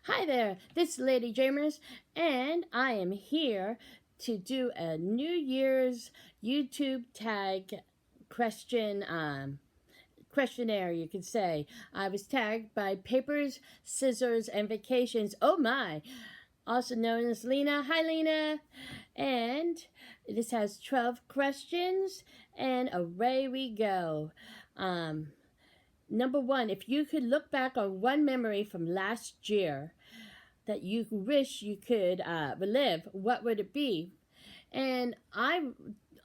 Hi there, this is Lady Jamers, and I am here to do a New Year's YouTube tag question questionnaire, you could say. I was tagged by Papers, Scissors, and Vacations. Oh my! Also known as Lena. Hi, Lena! And this has 12 questions, and away we go. Number one, if you could look back on one memory from last year that you wish you could relive, what would it be? And I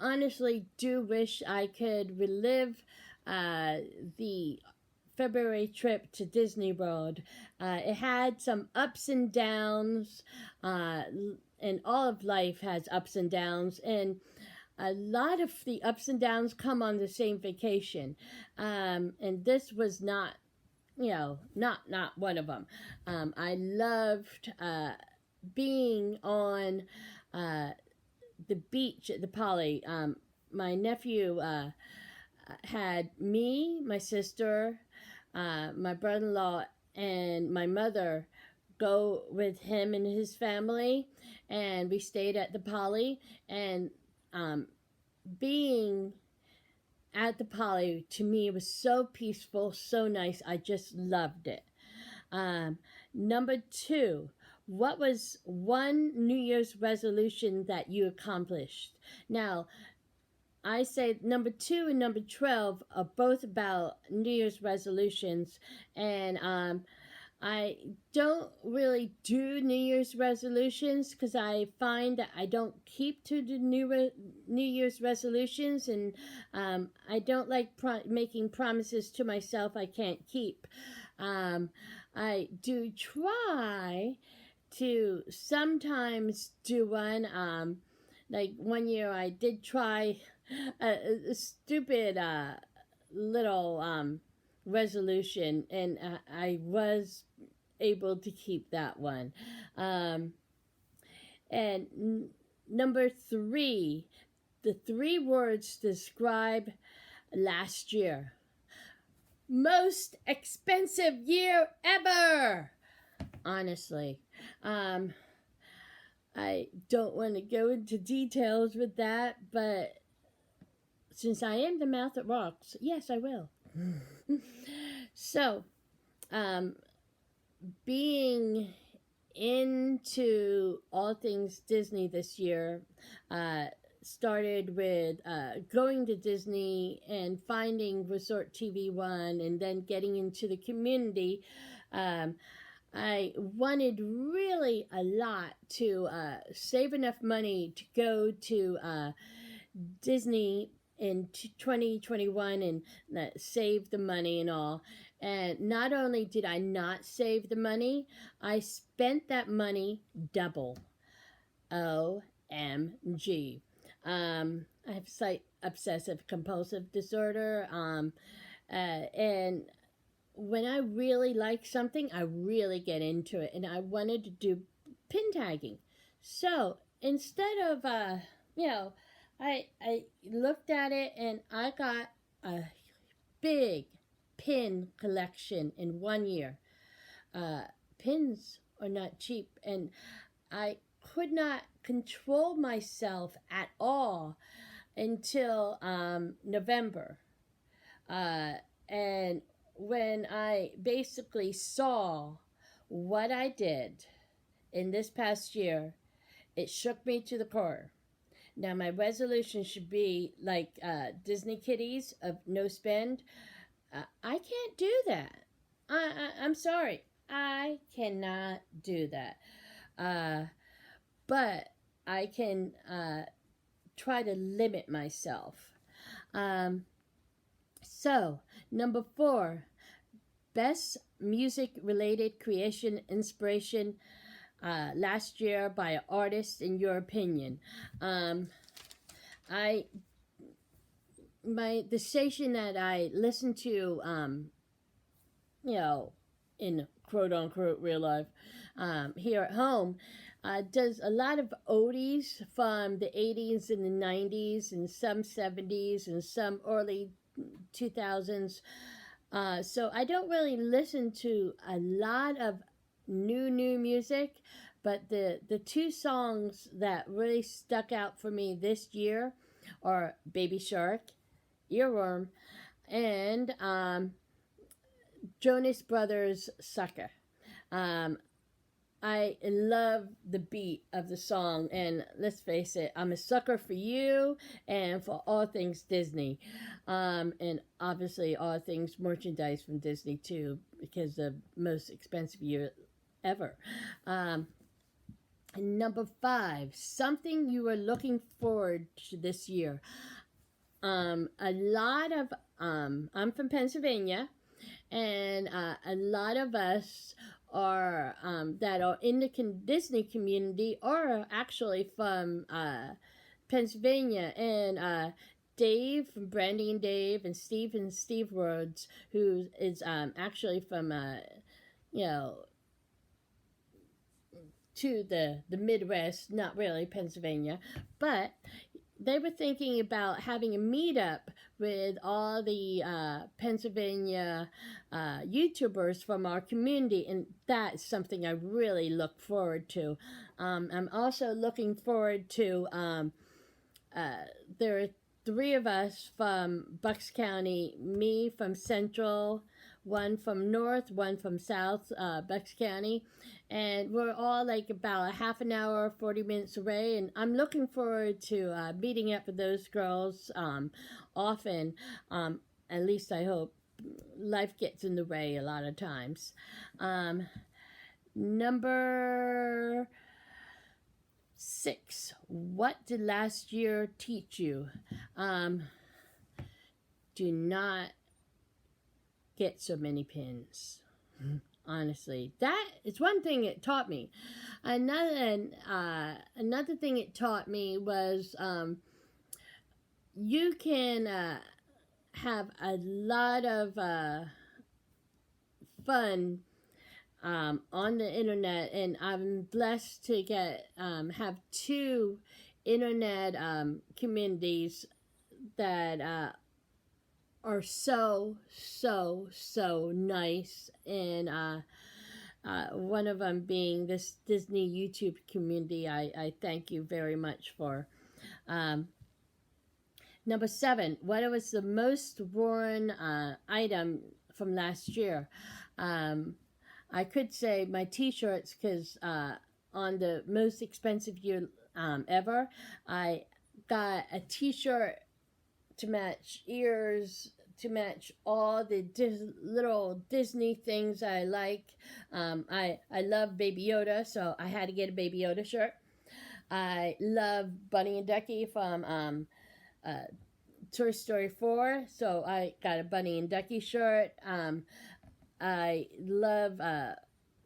honestly do wish I could relive the February trip to Disney World. It had some ups and downs, and all of life has ups and downs, and a lot of the ups and downs come on the same vacation, and this was not one of them. I loved being on the beach at the Poly. My nephew had me, my sister, my brother-in-law, and my mother go with him and his family, and we stayed at the Poly. And being at the Poly to me was so peaceful, so nice. I just loved it. Number two, what was one New Year's resolution that you accomplished? Now, I say number 2 and number 12 are both about New Year's resolutions, and I don't really do New Year's resolutions because I find that I don't keep to the New Year's resolutions, and I don't like making promises to myself I can't keep. I do try to sometimes do one. Like one year I did try a stupid little resolution, and I was able to keep that one. And number 3, the 3 words describe last year. Most expensive year ever! Honestly. I don't want to go into details with that, but since I am the mouth that rocks, yes, I will. So, being into all things Disney this year, started with going to Disney and finding Resort TV One, and then getting into the community. I wanted really a lot to save enough money to go to Disney in 2021 and save the money and all. And not only did I not save the money, I spent that money double. OMG. I have slight obsessive compulsive disorder, and when I really like something, I really get into it, and I wanted to do pin tagging. So instead of, I looked at it, and I got a big pin collection in 1 year. Pins are not cheap, and I could not control myself at all until November. And when I basically saw what I did in this past year, it shook me to the core. Now, my resolution should be like Disney kitties of no spend. I can't do that. I'm sorry. I cannot do that. But I can try to limit myself. So, number 4, best music-related creation inspiration last year by an artist in your opinion. The station that I listen to, in quote-unquote real life, here at home, does a lot of oldies from the 80s and the 90s, and some 70s, and some early 2000s. So I don't really listen to a lot of new music, but the two songs that really stuck out for me this year are Baby Shark, Earworm, and Jonas Brothers Sucker. Um, I love the beat of the song, and let's face it, I'm a sucker for you and for all things Disney, and obviously all things merchandise from Disney too, because the most expensive year ever. Um, Number 5, something you are looking forward to this year. A lot of I'm from Pennsylvania, and a lot of us are that are in the Disney community are actually from Pennsylvania, and Dave from Brandy and Dave, and Steve Rhodes, who is actually from you know to the Midwest, not really Pennsylvania, but they were thinking about having a meetup with all the Pennsylvania YouTubers from our community, and that's something I really look forward to. I'm also looking forward to, there are 3 of us from Bucks County, me from Central, one from North, one from South Bucks County, and we're all like about a half an hour, 40 minutes away, and I'm looking forward to meeting up with those girls often. At least I hope. Life gets in the way a lot of times. Number 6, what did last year teach you? Do not get so many pins. Honestly, that is one thing it taught me. Another thing it taught me was you can have a lot of fun on the internet, and I'm blessed to get have 2 internet communities that are so nice, and one of them being this Disney YouTube community. I thank you very much for. Number 7, what was the most worn item from last year? I could say my t-shirts, because on the most expensive year ever, I got a t-shirt to match ears, to match all the little Disney things I like. I love Baby Yoda, so I had to get a Baby Yoda shirt. I love Bunny and Ducky from Toy Story 4, so I got a Bunny and Ducky shirt. I love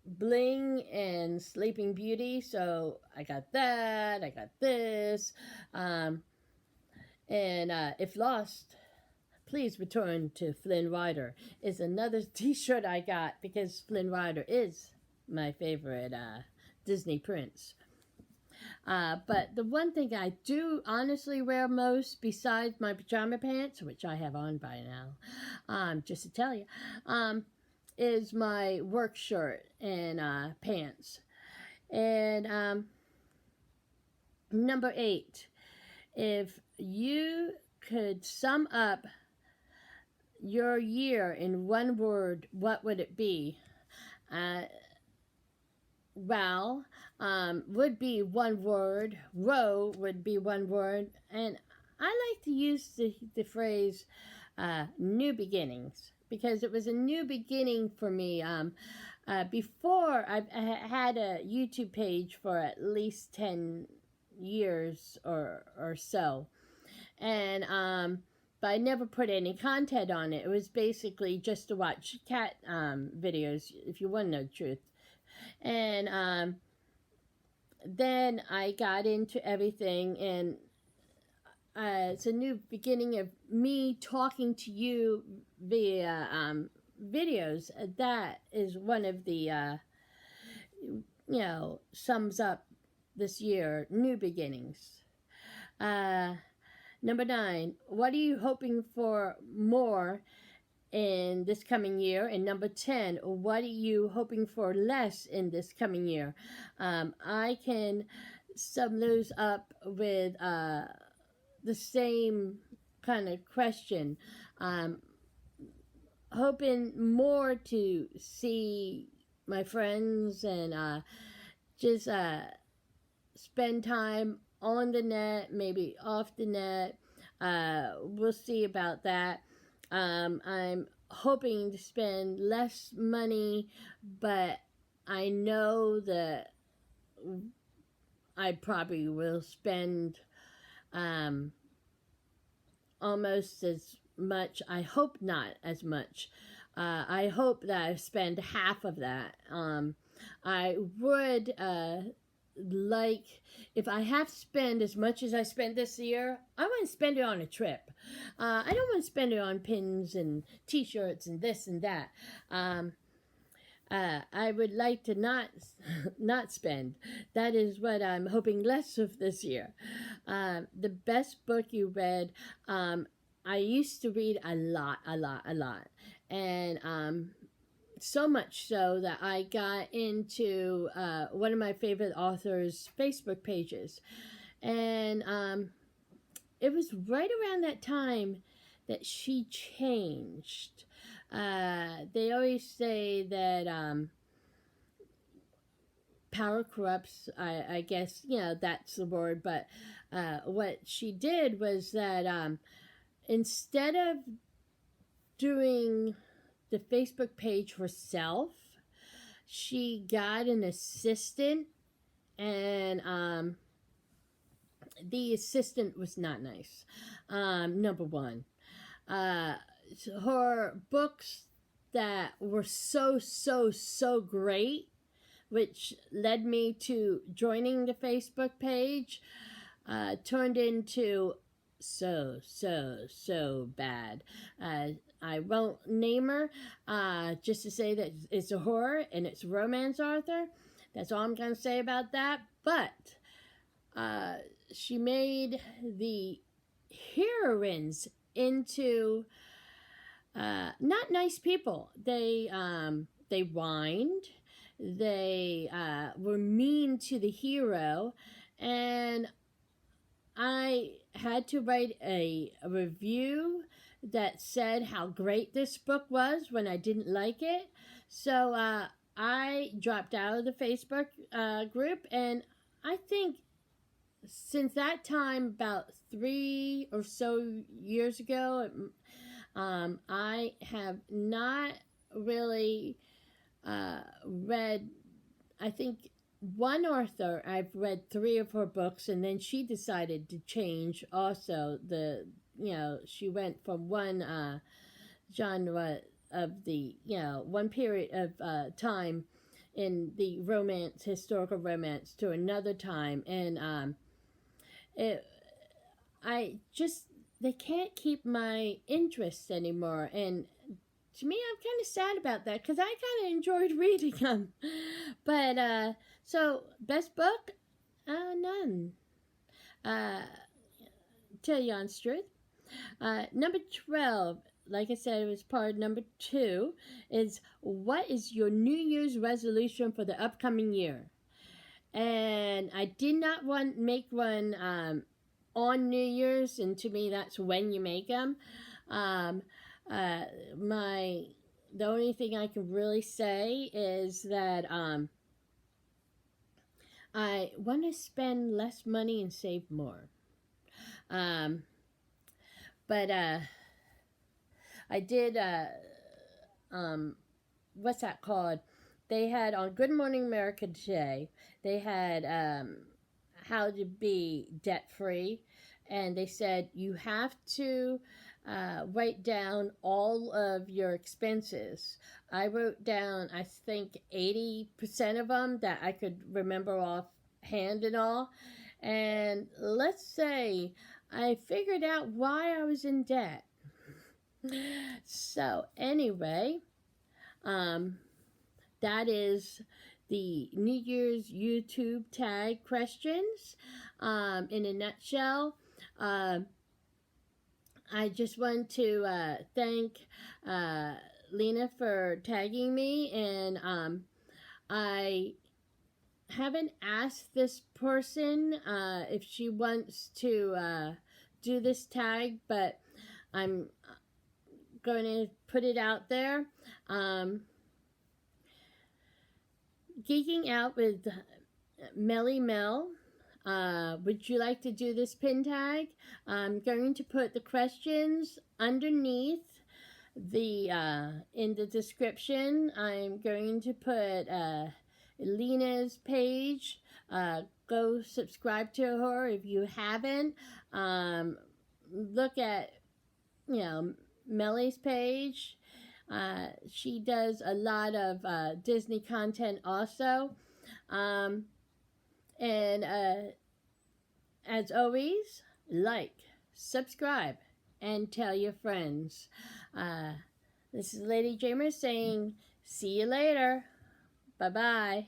Bling and Sleeping Beauty, so I got that. I got this. And if lost, please return to Flynn Rider is another t-shirt I got, because Flynn Rider is my favorite Disney prince. But the one thing I do honestly wear most, besides my pajama pants, which I have on by now, just to tell you, is my work shirt and pants. And number 8, if you could sum up your year in one word, what would it be? Well, would be one word. Row would be one word. And I like to use the phrase new beginnings, because it was a new beginning for me. Before, I had a YouTube page for at least 10 years or so. And but I never put any content on it. It was basically just to watch cat videos, if you want to know the truth. And then I got into everything, and it's a new beginning of me talking to you via videos. That is one of the, sums up this year, new beginnings. Number 9, what are you hoping for more in this coming year? And number 10, what are you hoping for less in this coming year? I can sum those up with the same kind of question. Hoping more to see my friends and just spend time on the net, maybe off the net. We'll see about that. I'm hoping to spend less money, but I know that I probably will spend almost as much. I hope not as much. I hope that I spend half of that. I would like, if I have to spend as much as I spent this year, I want to spend it on a trip. I don't want to spend it on pins and t-shirts and this and that. I would like to not spend. That is what I'm hoping less of this year. The best book you read, I used to read a lot. And so much so that I got into one of my favorite authors' Facebook pages. And it was right around that time that she changed. They always say that power corrupts. I guess, that's the word. But what she did was that instead of doing the Facebook page herself, she got an assistant, and the assistant was not nice. Number one, her books that were so great, which led me to joining the Facebook page, turned into so bad. I won't name her, just to say that it's a horror and it's a romance author. That's all I'm going to say about that. But she made the heroines into not nice people. They whined. They were mean to the hero, and I had to write a review that said how great this book was when I didn't like it. So I dropped out of the Facebook group, and I think since that time, about 3 or so years ago, I have not really read, I think, one author. I've read 3 of her books, and then she decided to change also. She went from one genre of the, one period of time in the romance, historical romance, to another time. And they can't keep my interest anymore. And to me, I'm kind of sad about that, because I kind of enjoyed reading them. But, so, best book? None. Tell you honest truth. Number 12, like I said, it was part of number 2, is what is your New Year's resolution for the upcoming year? And I did not make one on New Year's, and to me, that's when you make them. The only thing I can really say is that I want to spend less money and save more. But I did, what's that called? They had on Good Morning America today, they had how to be debt-free. And they said you have to write down all of your expenses. I wrote down, I think, 80% of them that I could remember offhand and all. And let's say I figured out why I was in debt. So anyway, that is the New Year's YouTube tag questions. In a nutshell, I just want to thank Lena for tagging me, and I haven't asked this person if she wants to do this tag, but I'm going to put it out there. Geeking out with Melly Mel. Would you like to do this pin tag? I'm going to put the questions underneath the in the description. I'm going to put Lena's page. Go subscribe to her if you haven't. Look at, you know, Melly's page. She does a lot of Disney content also. And as always, like, subscribe, and tell your friends. This is Lady Jamer saying, see you later. Bye-bye.